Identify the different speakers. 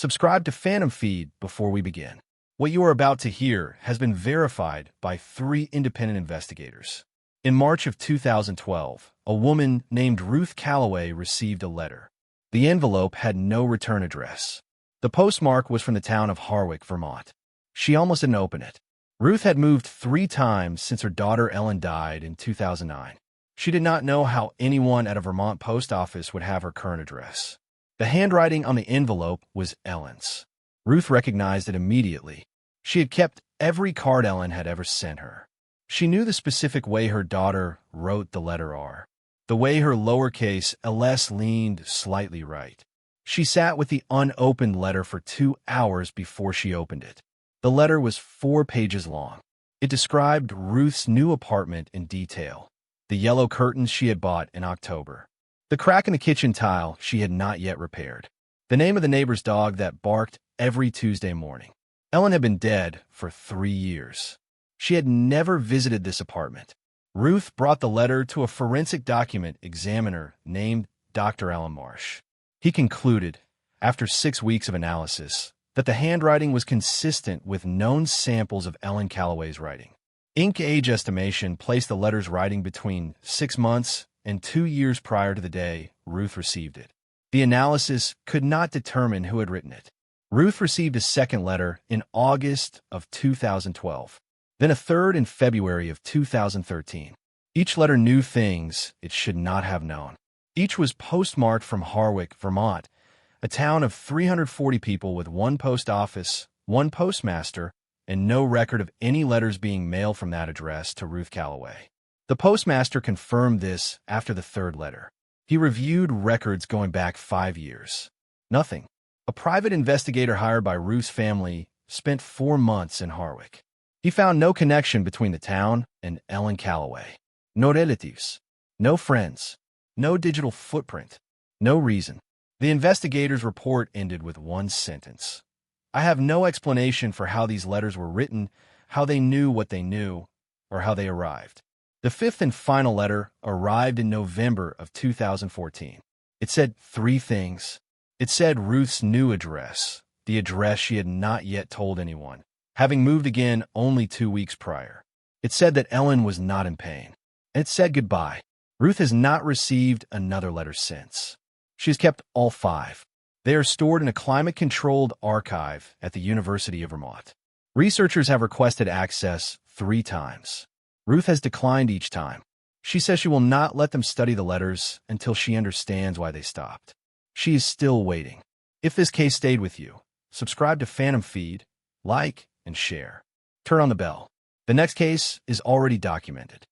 Speaker 1: Subscribe to Phantom Feed before we begin. What you are about to hear has been verified by 3 independent investigators. In March of 2012, a woman named Ruth Calloway received a letter. The envelope had no return address. The postmark was from the town of Harwick, Vermont. She almost didn't open it. Ruth had moved 3 times since her daughter Ellen died in 2009. She did not know how anyone at a Vermont post office would have her current address. The handwriting on the envelope was Ellen's. Ruth recognized it immediately. She had kept every card Ellen had ever sent her. She knew the specific way her daughter wrote the letter R, the way her lowercase ls leaned slightly right. She sat with the unopened letter for 2 hours before she opened it. The letter was 4 pages long. It described Ruth's new apartment in detail. The yellow curtains she had bought in October. The crack in the kitchen tile she had not yet repaired. The name of the neighbor's dog that barked every Tuesday morning. Ellen had been dead for 3 years. She had never visited this apartment. Ruth brought the letter to a forensic document examiner named Dr. Alan Marsh. He concluded, after 6 weeks of analysis, that the handwriting was consistent with known samples of Ellen Calloway's writing. Ink age estimation placed the letter's writing between 6 months and 2 years prior to the day Ruth received it. The analysis could not determine who had written it. Ruth received a second letter in August of 2012, then a third in February of 2013. Each letter knew things it should not have known. Each was postmarked from Harwick, Vermont, a town of 340 people with 1 post office, 1 postmaster, and no record of any letters being mailed from that address to Ruth Calloway. The postmaster confirmed this after the 3rd letter. He reviewed records going back 5 years. Nothing. A private investigator hired by Ruth's family spent 4 months in Harwick. He found no connection between the town and Ellen Calloway. No relatives. No friends. No digital footprint. No reason. The investigator's report ended with 1 sentence. I have no explanation for how these letters were written, how they knew what they knew, or how they arrived. The 5th and final letter arrived in November of 2014. It said 3 things. It said Ruth's new address, the address she had not yet told anyone, having moved again only 2 weeks prior. It said that Ellen was not in pain. And it said goodbye. Ruth has not received another letter since. She has kept all 5. They are stored in a climate-controlled archive at the University of Vermont. Researchers have requested access 3 times. Ruth has declined each time. She says she will not let them study the letters until she understands why they stopped. She is still waiting. If this case stayed with you, subscribe to Phantom Feed, like, and share. Turn on the bell. The next case is already documented.